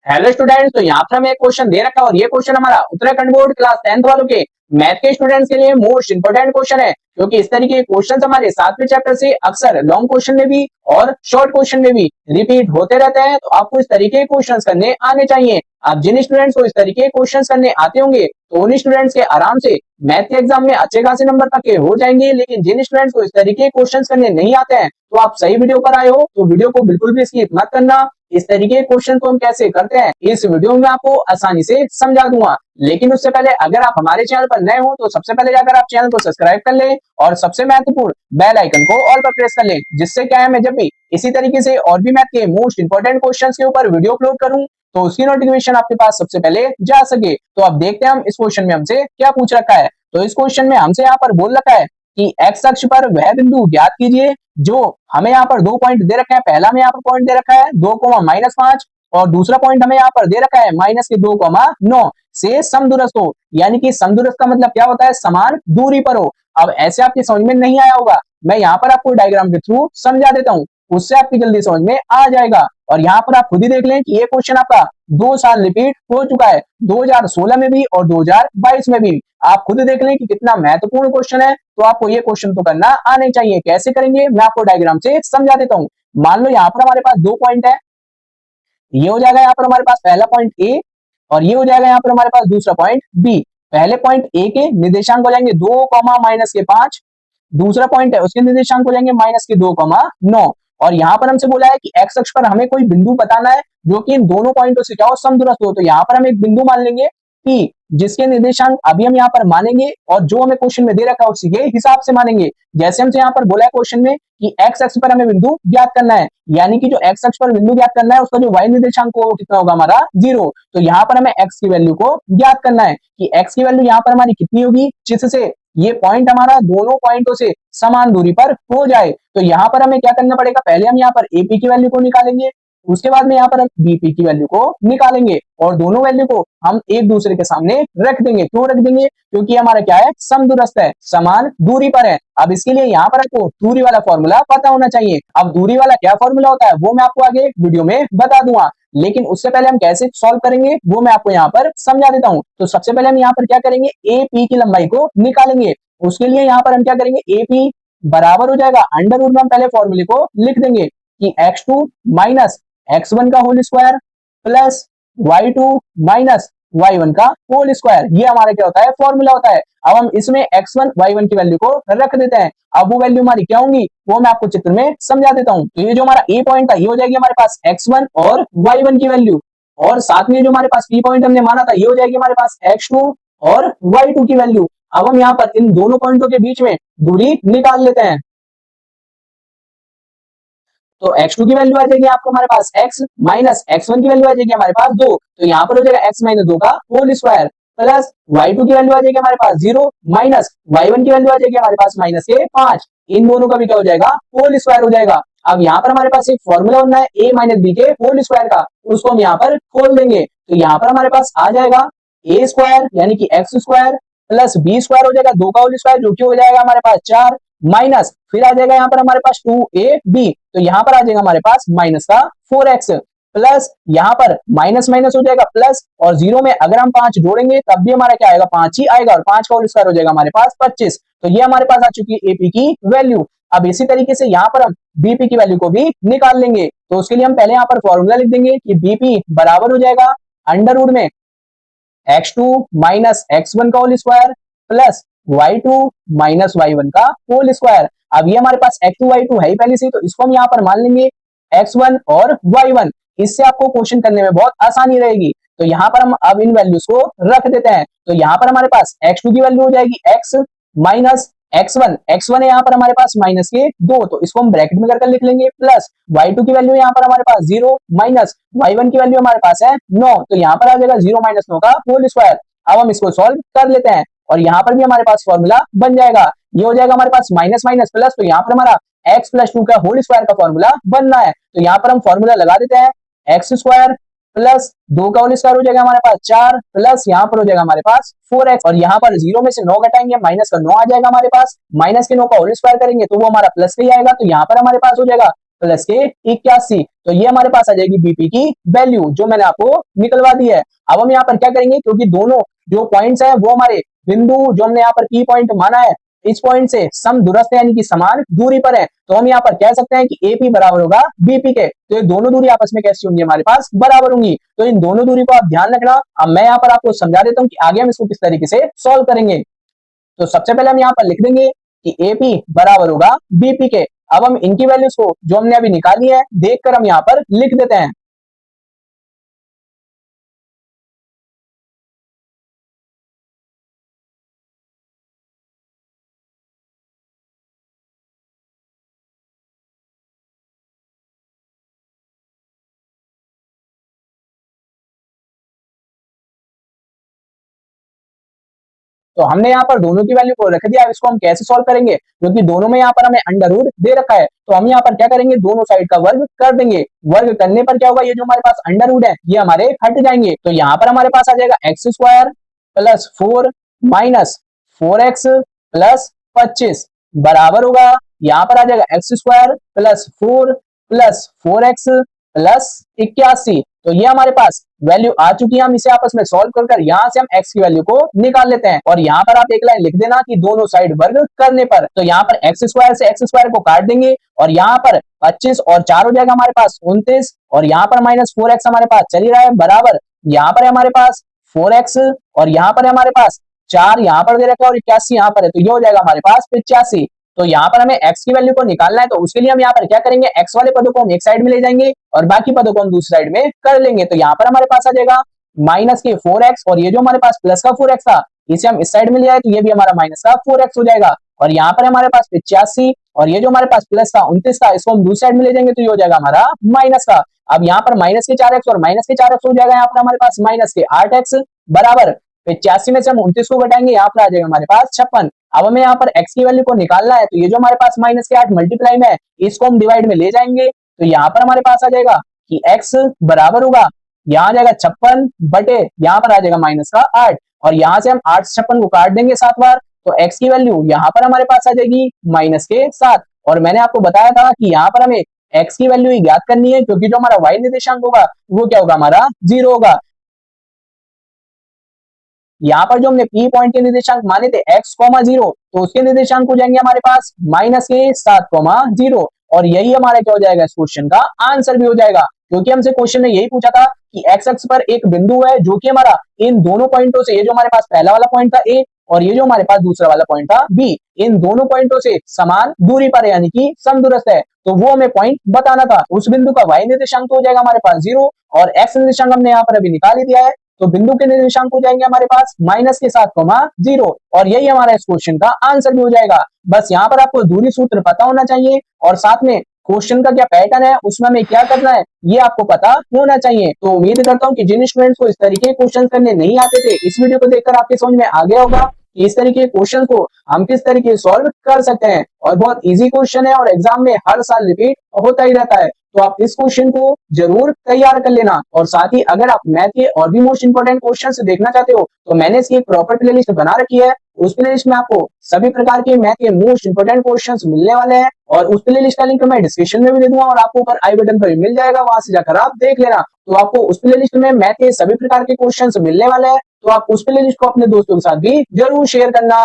Hello students, तो यहाँ पर हमें एक क्वेश्चन दे रखा है और ये क्वेश्चन हमारा उत्तराखंड बोर्ड क्लास 10th वालों के मैथ के स्टूडेंट्स के लिए मोस्ट इंपोर्टेंट क्वेश्चन है, क्योंकि इस तरीके के क्वेश्चन हमारे 7वें चैप्टर से अक्सर लॉन्ग क्वेश्चन में भी और शॉर्ट क्वेश्चन में भी रिपीट होते रहते हैं। तो आपको इस तरीके के क्वेश्चन करने आने चाहिए। आप जिन स्टूडेंट्स को इस तरीके के क्वेश्चन करने आते होंगे तो उन स्टूडेंट्स के आराम से मैथ के एग्जाम में अच्छे खासे नंबर तक के हो जाएंगे। लेकिन जिन स्टूडेंट्स को इस तरीके के क्वेश्चन करने नहीं आते हैं तो आप सही वीडियो पर आए हो, तो वीडियो को बिल्कुल भी स्किप मत करना। इस तरीके के क्वेश्चन को हम कैसे करते हैं इस वीडियो में आपको आसानी से समझा दूंगा। लेकिन उससे पहले अगर आप हमारे चैनल पर नए हो तो सबसे पहले जाकर आप चैनल को सब्सक्राइब कर ले और सबसे महत्वपूर्ण बेल आइकन को ऑल पर प्रेस कर ले, जिससे क्या है मैं जब भी इसी तरीके से और भी मैथ के मोस्ट इंपोर्टेंट क्वेश्चंस के ऊपर वीडियो अपलोड करूं तो उसकी नोटिफिकेशन आपके पास सबसे पहले जा सके। तो अब देखते हैं हम इस क्वेश्चन में हमसे क्या पूछ रखा है। तो इस क्वेश्चन में हमसे यहाँ पर बोल रखा है कि एक्स अक्ष पर वह बिंदु ज्ञात कीजिए जो हमें यहाँ पर 2 पॉइंट दे रखे हैं। पहला हमें यहाँ पर पॉइंट दे रखा है 2,-5 और दूसरा पॉइंट हमें यहाँ पर दे रखा है -2,9 से समदूरस्थ हो। यानी कि समदूरस्थ का मतलब क्या होता है, समान दूरी पर हो। अब ऐसे आपकी समझ में नहीं आया होगा, मैं यहाँ पर आपको डायग्राम के थ्रू समझा देता हूँ, उससे आपकी जल्दी समझ में आ जाएगा। और यहाँ पर आप खुद ही देख लें कि ये क्वेश्चन आपका 2 साल रिपीट हो चुका है, 2016 में भी और 2022 में भी। आप खुद देख लें कि कितना महत्वपूर्ण क्वेश्चन है। तो आपको ये क्वेश्चन तो करना आने चाहिए। कैसे करेंगे मैं आपको डायग्राम से समझा देता हूँ। मान लो यहाँ पर हमारे पास 2 पॉइंट है, ये हो जाएगा यहाँ पर हमारे पास पहला पॉइंट ए और ये हो जाएगा यहाँ पर हमारे पास दूसरा पॉइंट बी। पहले पॉइंट ए के निर्देशांक हो जाएंगे 2, -5। दूसरा पॉइंट है उसके निर्देशांक हो जाएंगे -2,9। और यहाँ पर हमसे बोला है कि एक्स अक्ष पर हमें कोई बिंदु बताना है जो कि इन दोनों पॉइंटों से क्या हो, समदूरस्थ हो। तो यहाँ पर हम एक बिंदु मान लेंगे कि जिसके निर्देशांक अभी हम यहाँ पर मानेंगे और जो हमें क्वेश्चन में दे रखा है उसी के हिसाब से मानेंगे। जैसे हमसे यहाँ पर बोला है क्वेश्चन में कि एक्स अक्ष पर हमें बिंदु ज्ञात करना है, यानी कि जो एक्स अक्ष पर बिंदु ज्ञात करना है उसका जो वाई निर्देशांक हो कितना होगा, हमारा 0। तो यहाँ पर हमें एक्स की वैल्यू को ज्ञात करना है कि एक्स की वैल्यू यहाँ पर हमारी कितनी होगी, जिससे ये पॉइंट हमारा दोनों पॉइंटों से समान दूरी पर हो जाए। तो यहाँ पर हमें क्या करना पड़ेगा, पहले हम यहाँ पर एपी की वैल्यू को निकालेंगे, उसके बाद में यहाँ पर हम बीपी की वैल्यू को निकालेंगे और दोनों वैल्यू को हम एक दूसरे के सामने रख देंगे। क्यों रख देंगे, क्योंकि हमारा क्या है, समदूरस्थ है, समान दूरी पर है। अब इसके लिए यहाँ पर आपको दूरी वाला फॉर्मूला पता होना चाहिए। अब दूरी वाला क्या फॉर्मूला होता है वो मैं आपको आगे वीडियो में बता दूंगा, लेकिन उससे पहले हम कैसे सॉल्व करेंगे वो मैं आपको यहाँ पर समझा देता हूँ। तो सबसे पहले हम यहाँ पर क्या करेंगे, ए पी की लंबाई को निकालेंगे। उसके लिए यहाँ पर हम क्या करेंगे, ए पी बराबर हो जाएगा अंडर रूट में हम पहले फॉर्मूले को लिख देंगे कि x2 माइनस x1 का whole square plus y2 minus y1 का होल स्क्वायर। ये हमारा क्या होता है, फॉर्मूला होता है। अब हम इसमें x1 y1 की वैल्यू को रख देते हैं। अब वो वैल्यू हमारी क्या होंगी वो मैं आपको चित्र में समझा देता हूँ। तो ये जो हमारा ए पॉइंट था ये हो जाएगी हमारे पास x1 और y1 की वैल्यू, और साथ में जो हमारे पास पी पॉइंट हमने माना था ये हो जाएगी हमारे पास x2 और y2 की वैल्यू। अब हम यहाँ पर इन दोनों पॉइंटों के बीच में दूरी निकाल लेते हैं। तो x2 की वैल्यू आ जाएगी आपको हमारे पास x माइनस x1 की वैल्यू आ जाएगी हमारे पास 2। तो यहाँ पर हो जाएगा x माइनस 2 का होल स्क्वायर प्लस y2 की वैल्यू आ जाएगी हमारे पास 0 माइनस y1 की वैल्यू आ जाएगी हमारे पास -5। इन दोनों का भी क्या हो जाएगा, होल स्क्वायर हो जाएगा। अब यहाँ पर हमारे पास एक फॉर्मूला बनना है a माइनस बी के होल स्क्वायर का, उसको हम यहाँ पर खोल देंगे। तो यहाँ पर हमारे पास आ जाएगा a स्क्वायर यानी कि x square plus b square हो जाएगा 2 का होल स्क्वायर जो कि हो जाएगा हमारे पास 4 माइनस फिर आ जाएगा यहाँ पर हमारे पास 2ab। तो यहाँ पर आ जाएगा हमारे पास माइनस का 4x प्लस यहाँ पर माइनस माइनस हो जाएगा प्लस, और 0 में अगर हम 5 जोड़ेंगे तब भी हमारा क्या आएगा, 5 ही आएगा, और 5 का होल स्क्वायर हो जाएगा हमारे पास 25। तो ये हमारे पास आ चुकी है एपी की वैल्यू। अब इसी तरीके से यहाँ पर हम बीपी की वैल्यू को भी निकाल लेंगे। तो उसके लिए हम पहले यहाँ पर फॉर्मूला लिख देंगे कि बीपी बराबर हो जाएगा अंडर रूट में x2 माइनस x1 का whole square plus y2 minus y1 का होल स्क्वायर। अब ये हमारे पास x2 y2 है ही पहले से, तो इसको हम यहाँ पर मान लेंगे x1 और y1। इससे आपको क्वेश्चन करने में बहुत आसानी रहेगी। तो यहाँ पर हम अब इन वैल्यूज को रख देते हैं। तो यहाँ पर हमारे पास x2 की वैल्यू हो जाएगी x माइनस x1 है यहाँ पर हमारे पास माइनस के 2, तो इसको हम ब्रैकेट में करके लिख लेंगे प्लस y2 की वैल्यू यहाँ पर हमारे पास 0 माइनस y1 की वैल्यू हमारे पास है 9। तो यहाँ पर आ जाएगा 0 माइनस 9 का होल स्क्वायर। अब हम इसको सॉल्व कर लेते हैं और यहाँ पर भी हमारे पास फॉर्मूला बन जाएगा। ये हो जाएगा हमारे पास माइनस माइनस प्लस, तो यहाँ पर हमारा x प्लस 2 का होल स्क्वायर का फॉर्मूला बनना है। तो यहाँ पर हम फॉर्मूला लगा देते हैं, एक्स स्क्वायर प्लस 2 का होल स्क्वायर हो जाएगा हमारे पास 4 प्लस यहाँ पर हो जाएगा हमारे पास 4x, और यहाँ पर 0 में से 9 घटाएंगे माइनस का 9 आ जाएगा हमारे पास, माइनस के 9 का होल स्क्वायर करेंगे तो वो हमारा प्लस का ही आएगा। तो यहाँ पर हमारे पास हो जाएगा प्लस के 81। तो ये हमारे पास आ जाएगी बीपी की वैल्यू जो मैंने आपको निकलवा दी है। अब हम यहाँ पर क्या करेंगे, क्योंकि दोनों जो पॉइंट्स है वो हमारे बिंदु जो हमने यहाँ पर पी पॉइंट माना है इस पॉइंट से समदूरस्थ यानी कि समान दूरी पर है, तो हम यहाँ पर कह सकते हैं कि एपी बराबर होगा बीपी के। तो ये दोनों दूरी आपस में कैसी होंगी, हमारे पास बराबर होंगी। तो इन दोनों दूरी को आप ध्यान रखना। अब मैं यहाँ पर आपको समझा देता हूँ कि आगे हम इसको किस तरीके से सॉल्व करेंगे। तो सबसे पहले हम यहाँ पर लिख देंगे कि एपी बराबर होगा बीपी के। अब हम इनकी वैल्यूज को जो हमने अभी निकाली है देखकर हम यहाँ पर लिख देते हैं। तो हमने यहाँ पर दोनों की वैल्यू को रख दिया। इसको हम कैसे सॉल्व करेंगे, क्योंकि दोनों में यहाँ पर हमें अंडर रूट दे रखा है, तो हम यहाँ पर क्या करेंगे, दोनों साइड का वर्ग कर देंगे। वर्ग करने पर क्या होगा, ये जो हमारे पास अंडर रूट है ये हमारे हट जाएंगे। तो यहाँ पर हमारे पास आ जाएगा x square plus 4 minus 4x plus 25 बराबर होगा, यहाँ पर आ जाएगा x square plus 4 plus 4x plus 81। तो ये हमारे पास वैल्यू आ चुकी है। हम इसे आपस में सॉल्व कर यहाँ से हम x की वैल्यू को निकाल लेते हैं। और यहाँ पर आप एक लाइन लिख देना कि दोनों साइड वर्ग करने पर, तो यहाँ पर एक्स स्क्वायर से एक्स स्क्वायर को काट देंगे और यहाँ पर 25 और 4 हो जाएगा हमारे पास 29, और यहाँ पर माइनस 4x हमारे पास चल ही रहा है बराबर, यहाँ पर है हमारे पास 4x और यहाँ पर है हमारे पास 4 यहाँ पर दे रखा है और 81 यहाँ पर है, तो ये हो जाएगा हमारे पास 85। तो यहाँ पर हमें x की वैल्यू को निकालना है, तो उसके लिए हम यहाँ पर क्या करेंगे, x वाले पदों को हम एक साइड में ले जाएंगे और बाकी पदों को हम दूसरी साइड में कर लेंगे। तो यहाँ पर हमारे पास आ जाएगा माइनस के 4x और ये जो हमारे पास प्लस का 4x था इसे हम इस साइड में ले आए, तो ये भी हमारा माइनस का 4x हो जाएगा। और यहाँ पर हमारे पास 85 और ये जो हमारे पास प्लस था 29 था, इसको हम दूसरी साइड में ले जाएंगे तो ये हो जाएगा हमारा माइनस का। अब यहाँ पर माइनस के 4x और माइनस के 4x हो जाएगा यहाँ पर हमारे पास माइनस के 8x बराबर 85 में से हम 29 को घटाएंगे, यहाँ पर आ जाएगा हमारे पास 56। अब हमें यहाँ पर x की वैल्यू को निकालना है, तो ये जो हमारे पास माइनस के 8 मल्टीप्लाई में है इसको हम डिवाइड में ले जाएंगे, तो यहाँ पर हमारे पास आ जाएगा कि x बराबर होगा, यहाँ आ जाएगा 56 बटे यहाँ पर आ जाएगा माइनस का 8, और यहाँ से हम 8 से 56 को काट देंगे 7 बार, तो x की वैल्यू यहाँ पर हमारे पास आ जाएगी माइनस के 7। और मैंने आपको बताया था कि यहाँ पर हमें x की वैल्यू ही ज्ञात करनी है, क्योंकि जो हमारा y निर्देशांक होगा वो क्या होगा, हमारा 0 होगा। यहाँ पर जो हमने P पॉइंट के निर्देशांक माने थे x, 0, तो उसके निर्देशांक हो जाएंगे हमारे पास माइनस के 7, 0, और यही हमारा क्या हो जाएगा, इस क्वेश्चन का आंसर भी हो जाएगा। क्योंकि हमसे क्वेश्चन में यही पूछा था कि x अक्ष पर एक बिंदु है जो कि हमारा इन दोनों पॉइंटों से, ये जो हमारे पास पहला वाला पॉइंट था A और ये जो हमारे पास दूसरा वाला पॉइंट था B, इन दोनों पॉइंटों से समान दूरी पर है यानी कि समदूरस्थ है, तो वो हमें पॉइंट बताना था। उस बिंदु का y निर्देशांक तो हो जाएगा हमारे पास 0 और x निर्देशांक हमने यहाँ पर अभी निकाल ही दिया है, तो बिंदु के निर्देशांक हो जाएंगे हमारे पास माइनस के 7, 0, और यही हमारा इस क्वेश्चन का आंसर भी हो जाएगा। बस यहाँ पर आपको दूरी सूत्र पता होना चाहिए और साथ में क्वेश्चन का क्या पैटर्न है, उसमें हमें क्या करना है ये आपको पता होना चाहिए। तो उम्मीद करता हूँ कि जिन स्टूडेंट्स को इस तरीके के क्वेश्चन करने नहीं आते थे, इस वीडियो को देखकर आपके समझ में आ गया होगा कि इस तरीके के क्वेश्चन को हम किस तरीके से सॉल्व कर सकते हैं। और बहुत इजी क्वेश्चन है और एग्जाम में हर साल रिपीट होता ही रहता है, तो आप इस क्वेश्चन को जरूर तैयार कर लेना। और साथ ही अगर आप मैथ के और भी मोस्ट इंपोर्टेंट क्वेश्चन देखना चाहते हो तो मैंने इसकी एक प्रॉपर प्लेलिस्ट बना रखी है। उस प्लेलिस्ट में आपको सभी प्रकार के मैथ के मोस्ट इंपोर्टेंट क्वेश्चंस मिलने वाले हैं, और उस प्लेलिस्ट का लिंक मैं डिस्क्रिप्शन में भी दे दूंगा और आपको ऊपर आई बटन पर मिल जाएगा, वहां से जाकर आप देख लेना। तो आपको उस प्लेलिस्ट में मैथ के सभी प्रकार के क्वेश्चंस मिलने वाले हैं, तो आप उस प्लेलिस्ट को अपने दोस्तों के साथ भी जरूर शेयर करना।